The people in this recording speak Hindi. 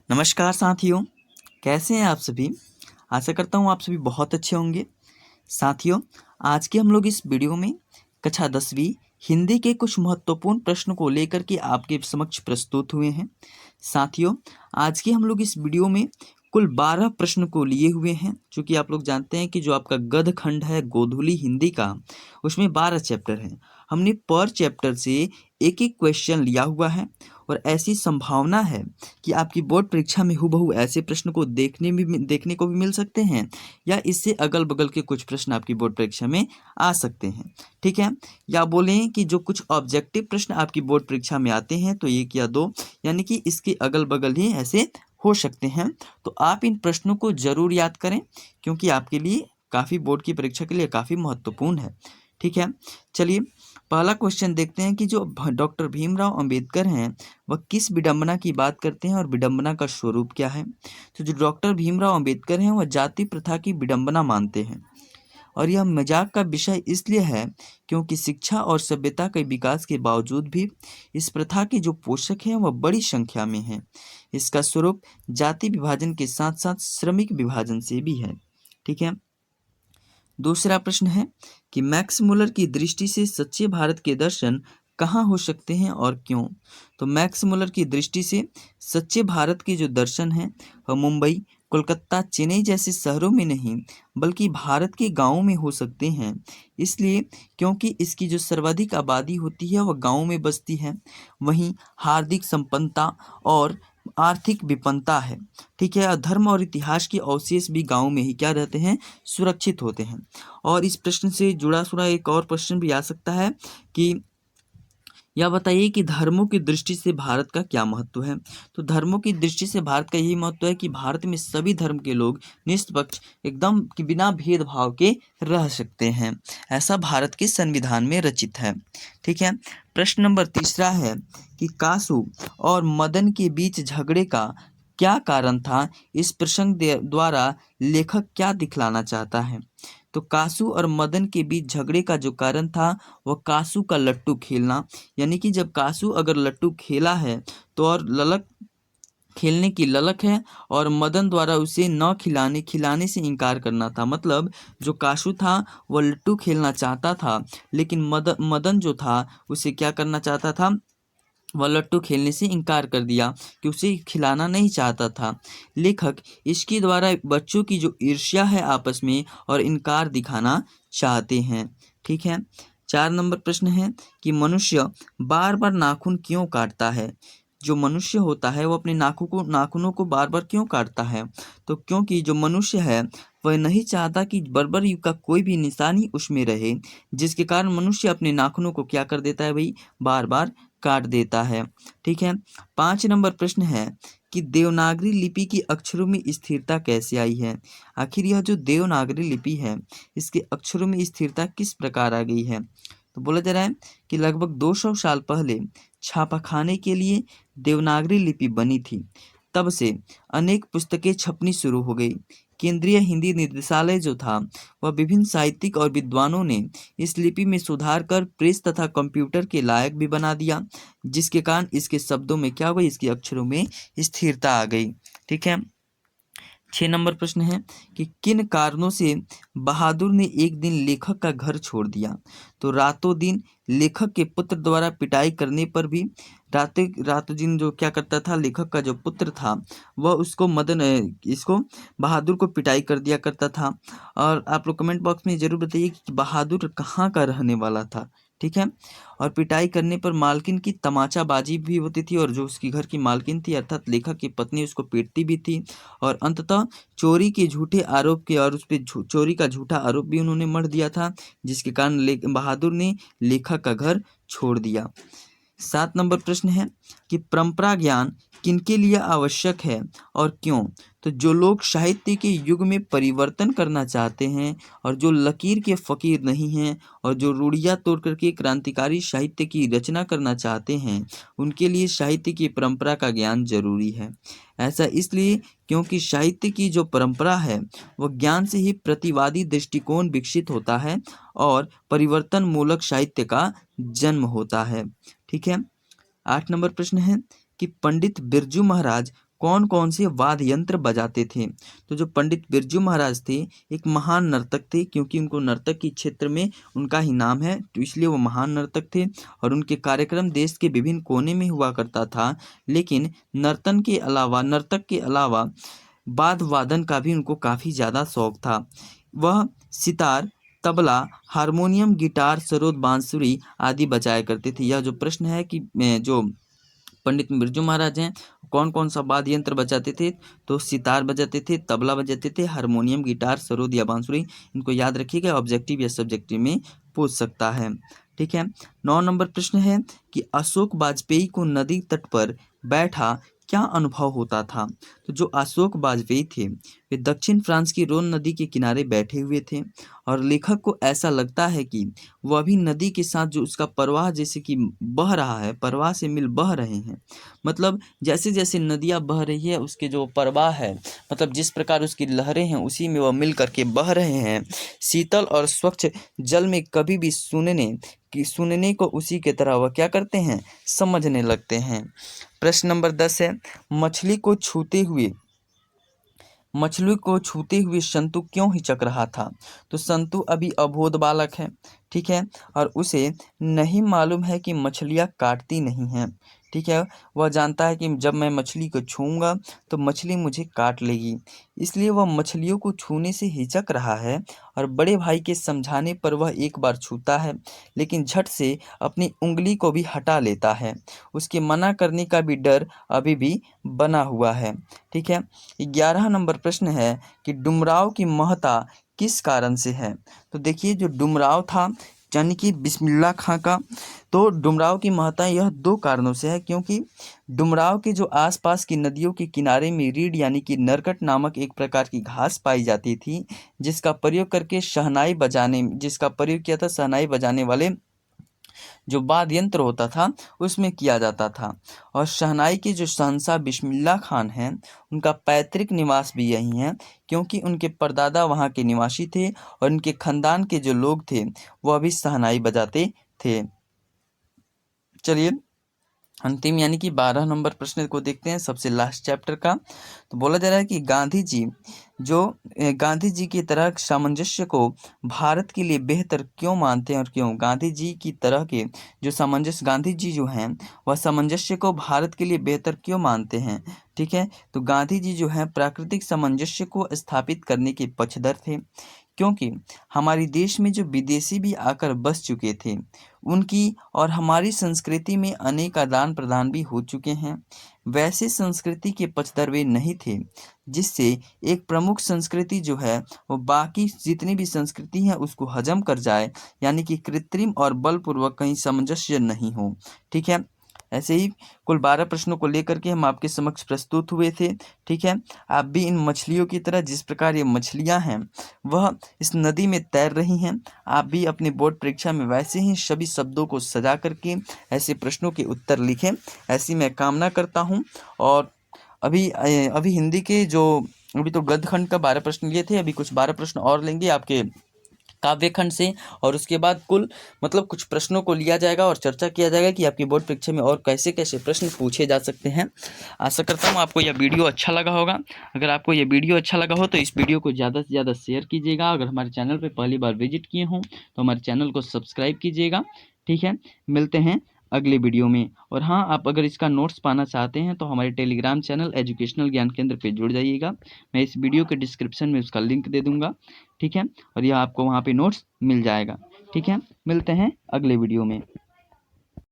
नमस्कार साथियों, कैसे हैं आप सभी। आशा करता हूँ आप सभी बहुत अच्छे होंगे। साथियों, आज के हम लोग इस वीडियो में कक्षा 10वीं हिंदी के कुछ महत्वपूर्ण प्रश्न को लेकर के आपके समक्ष प्रस्तुत हुए हैं। साथियों, आज के हम लोग इस वीडियो में कुल 12 प्रश्न को लिए हुए हैं। चूँकि आप लोग जानते हैं कि जो आपका गद्य खंड है गोधूली हिंदी का, उसमें 12 चैप्टर हैं। हमने पर चैप्टर से एक-एक क्वेश्चन लिया हुआ है और ऐसी संभावना है कि आपकी बोर्ड परीक्षा में हूबहू ऐसे प्रश्न को देखने को भी मिल सकते हैं या इससे अगल-बगल के कुछ प्रश्न आपकी बोर्ड परीक्षा में आ सकते हैं, ठीक है? या बोलें कि जो कुछ ऑब्जेक्टिव प्रश्न आपकी बोर्ड परीक्षा में आते हैं तो 1 या 2 यानी कि इसके अगल-बगल ही ऐसे हो सकते हैं। तो आप इन प्रश्नों को ज़रूर याद करें क्योंकि आपके लिए काफ़ी बोर्ड की परीक्षा के लिए काफ़ी महत्वपूर्ण है, ठीक है? चलिए पहला क्वेश्चन देखते हैं कि जो डॉक्टर भीमराव अंबेडकर हैं वह किस विडंबना की बात करते हैं और विडंबना का स्वरूप क्या है। तो जो डॉक्टर भीमराव अंबेडकर हैं वह जाति प्रथा की विडंबना मानते हैं और यह मजाक का विषय इसलिए है क्योंकि शिक्षा और सभ्यता के विकास के बावजूद भी इस प्रथा के जो पोषक हैं वह बड़ी संख्या में हैं। इसका स्वरूप जाति विभाजन के साथ साथ श्रमिक विभाजन से भी है, ठीक है। दूसरा प्रश्न है कि मैक्स मुलर की दृष्टि से सच्चे भारत के दर्शन कहाँ हो सकते हैं और क्यों। तो मैक्स मुलर की दृष्टि से सच्चे भारत के जो दर्शन हैं वह मुंबई, कोलकाता, चेन्नई जैसे शहरों में नहीं बल्कि भारत के गांवों में हो सकते हैं। इसलिए क्योंकि इसकी जो सर्वाधिक आबादी होती है वह गांवों में बसती है, वहीं हार्दिक संपन्नता और आर्थिक विपन्नता है, ठीक है। धर्म और इतिहास के अवशेष भी गांव में ही क्या रहते हैं, सुरक्षित होते हैं। और इस प्रश्न से जुड़ा एक और प्रश्न भी आ सकता है कि यह बताइए कि धर्मों की दृष्टि से भारत का क्या महत्व है। तो धर्मों की दृष्टि से भारत का यही महत्व है कि भारत में सभी धर्म के लोग निष्पक्ष एकदम कि बिना भेदभाव के रह सकते हैं। ऐसा भारत के संविधान में रचित है, ठीक है। प्रश्न नंबर तीसरा है कि कासू और मदन के बीच झगड़े का क्या कारण था। इस प्रसंग द्वारा लेखक क्या दिखलाना चाहता है। तो कासू और मदन के बीच झगड़े का जो कारण था वह कासू का लट्टू खेलना, यानी कि जब कासू अगर लट्टू खेला है तो और ललक खेलने की ललक है और मदन द्वारा उसे न खिलाने से इनकार करना था। मतलब जो कासू था वह लट्टू खेलना चाहता था लेकिन मदन जो था उसे क्या करना चाहता था, वह लट्टू खेलने से इनकार कर दिया कि उसे खिलाना नहीं चाहता था। लेखक इसके द्वारा बच्चों की जो ईर्ष्या है आपस में और इनकार दिखाना चाहते हैं, ठीक है। 4 नंबर प्रश्न है कि मनुष्य बार बार नाखून क्यों काटता है। जो मनुष्य होता है वो अपने नाखूनों को बार बार क्यों काटता है। तो क्योंकि जो मनुष्य है वह नहीं चाहता कि बर्बरी का कोई भी निशान ही उसमें रहे, जिसके कारण मनुष्य अपने नाखूनों को क्या कर देता है भाई, बार बार काट देता है, ठीक है। 5 नंबर प्रश्न है कि देवनागरी लिपि की अक्षरों में स्थिरता कैसे आई है। आखिर यह जो देवनागरी लिपि है इसके अक्षरों में स्थिरता किस प्रकार आ गई है। तो बोला जा रहा है कि लगभग 200 साल पहले छापाखाने के लिए देवनागरी लिपि बनी थी। तब से अनेक पुस्तकें छपनी शुरू हो गई। केंद्रीय हिंदी निदेशालय जो था वह विभिन्न साहित्यिक और विद्वानों ने इस लिपि में सुधार कर प्रेस तथा कंप्यूटर के लायक भी बना दिया, जिसके कारण इसके शब्दों में क्या हुआ, इसके अक्षरों में स्थिरता आ गई, ठीक है। 6 नंबर प्रश्न है कि किन कारणों से बहादुर ने एक दिन लेखक का घर छोड़ दिया। तो रातों दिन लेखक के पुत्र द्वारा पिटाई करने पर भी रातों दिन जो क्या करता था, लेखक का जो पुत्र था वह उसको इसको बहादुर को पिटाई कर दिया करता था। और आप लोग कमेंट बॉक्स में ज़रूर बताइए कि बहादुर कहाँ का रहने वाला था, ठीक है। और पिटाई करने पर मालकिन की तमाचाबाजी भी होती थी और जो उसकी घर की मालकिन थी अर्थात लेखक की पत्नी उसको पीटती भी थी और अंततः चोरी के झूठे आरोप के और उस पर चोरी का झूठा आरोप भी उन्होंने मढ़ दिया था, जिसके कारण बहादुर ने लेखक का घर छोड़ दिया। 7 नंबर प्रश्न है कि परंपरा ज्ञान किनके लिए आवश्यक है और क्यों। तो जो लोग साहित्य के युग में परिवर्तन करना चाहते हैं और जो लकीर के फ़कीर नहीं हैं और जो रूढ़ियाँ तोड़ करके क्रांतिकारी साहित्य की रचना करना चाहते हैं, उनके लिए साहित्य की परंपरा का ज्ञान जरूरी है। ऐसा इसलिए क्योंकि साहित्य की जो परंपरा है वह ज्ञान से ही प्रतिवादी दृष्टिकोण विकसित होता है और परिवर्तन मूलक साहित्य का जन्म होता है, ठीक है। 8 नंबर प्रश्न है कि पंडित बिरजू महाराज कौन कौन से वाद्य यंत्र बजाते थे? तो जो पंडित बिरजू महाराज थे एक महान नर्तक थे, क्योंकि उनको नर्तक के क्षेत्र में उनका ही नाम है, तो इसलिए वो महान नर्तक थे और उनके कार्यक्रम देश के विभिन्न कोने में हुआ करता था। लेकिन नर्तक के अलावा वाद्य वादन का भी उनको काफ़ी ज़्यादा शौक था। वह सितार, तबला, हारमोनियम, गिटार, सरोद, बांसुरी आदि बजाया करते थे। यह जो प्रश्न है कि जो पंडित बिरजू महाराज हैं कौन कौन सा वाद्य यंत्र बजाते थे, तो सितार बजाते थे, तबला बजाते थे, हारमोनियम, गिटार, सरोद या बांसुरी। इनको याद रखिएगा, ऑब्जेक्टिव या सब्जेक्टिव में पूछ सकता है। ठीक है। 9 नंबर प्रश्न है कि अशोक वाजपेयी को नदी तट पर बैठा क्या अनुभव होता था? तो जो अशोक वाजपेयी थे वे दक्षिण फ्रांस की रोन नदी के किनारे बैठे हुए थे और लेखक को ऐसा लगता है कि वह भी नदी के साथ जो उसका प्रवाह जैसे कि बह रहा है, प्रवाह से मिल बह रहे हैं। मतलब जैसे जैसे नदियाँ बह रही है उसके जो प्रवाह है, मतलब जिस प्रकार उसकी लहरें हैं उसी में वह मिल करके बह रहे हैं। शीतल और स्वच्छ जल में कभी भी सुनने को उसी के तरह वह क्या करते हैं, समझने लगते हैं। प्रश्न नंबर 10 है, मछली को छूते हुए संतु क्यों हिचक रहा था? तो संतु अभी अबोध बालक है, ठीक है, और उसे नहीं मालूम है कि मछलियाँ काटती नहीं हैं। ठीक है, वह जानता है कि जब मैं मछली को छूऊंगा तो मछली मुझे काट लेगी, इसलिए वह मछलियों को छूने से हिचक रहा है। और बड़े भाई के समझाने पर वह एक बार छूता है, लेकिन झट से अपनी उंगली को भी हटा लेता है। उसके मना करने का भी डर अभी भी बना हुआ है। ठीक है। 11 नंबर प्रश्न है कि डुमराव की महत्ता किस कारण से है? तो देखिए जो डुमराव था यानी कि बिस्मिल्लाह खां का, तो डुमराव की महत्ता यह 2 कारणों से है, क्योंकि डुमराव के जो आसपास की नदियों के किनारे में रीढ़ यानी कि नरकट नामक एक प्रकार की घास पाई जाती थी, जिसका प्रयोग किया था शहनाई बजाने वाले जो वाद्य यंत्र होता था उसमें किया जाता था। और शहनाई के जो शहंशाह बिस्मिल्लाह खान हैं उनका पैतृक निवास भी यहीं है, क्योंकि उनके परदादा वहाँ के निवासी थे और उनके खानदान के जो लोग थे वह भी शहनाई बजाते थे। चलिए अंतिम यानी कि 12 नंबर प्रश्न को देखते हैं, सबसे लास्ट चैप्टर का। तो बोला जा रहा है कि गांधी जी की तरह सामंजस्य को भारत के लिए बेहतर क्यों मानते हैं और क्यों? गांधी जी की तरह के गांधी जी जो हैं वह सामंजस्य को भारत के लिए बेहतर क्यों मानते हैं? ठीक है, तो गांधी जी जो हैं प्राकृतिक सामंजस्य को स्थापित करने के पक्षधर थे, क्योंकि हमारे देश में जो विदेशी भी आकर बस चुके थे उनकी और हमारी संस्कृति में अनेक आदान प्रदान भी हो चुके हैं। वैसे संस्कृति के पक्षधर वे नहीं थे जिससे एक प्रमुख संस्कृति जो है वो बाकी जितनी भी संस्कृति हैं उसको हजम कर जाए, यानी कि कृत्रिम और बलपूर्वक कहीं सामंजस्य नहीं हो। ठीक है, ऐसे ही कुल 12 प्रश्नों को लेकर के हम आपके समक्ष प्रस्तुत हुए थे। ठीक है, आप भी इन मछलियों की तरह जिस प्रकार ये मछलियां हैं वह इस नदी में तैर रही हैं, आप भी अपनी बोर्ड परीक्षा में वैसे ही सभी शब्दों को सजा करके ऐसे प्रश्नों के उत्तर लिखें, ऐसी मैं कामना करता हूं। और अभी हिंदी के अभी तो गद्य खंड का 12 प्रश्न लिए थे, अभी कुछ 12 प्रश्न और लेंगे आपके काव्य खंड से, और उसके बाद कुल कुछ प्रश्नों को लिया जाएगा और चर्चा किया जाएगा कि आपकी बोर्ड परीक्षा में और कैसे कैसे प्रश्न पूछे जा सकते हैं। आशा करता हूँ आपको यह वीडियो अच्छा लगा होगा। अगर आपको यह वीडियो अच्छा लगा हो तो इस वीडियो को ज़्यादा से ज़्यादा शेयर कीजिएगा। अगर हमारे चैनल पर पहली बार विजिट किए हों तो हमारे चैनल को सब्सक्राइब कीजिएगा। ठीक है, मिलते हैं अगले वीडियो में। और हाँ, आप अगर इसका नोट्स पाना चाहते हैं तो हमारे टेलीग्राम चैनल एजुकेशनल ज्ञान केंद्र पे जुड़ जाइएगा। मैं इस वीडियो के डिस्क्रिप्शन में उसका लिंक दे दूंगा। ठीक है, और यह आपको वहाँ पे नोट्स मिल जाएगा। ठीक है, मिलते हैं अगले वीडियो में।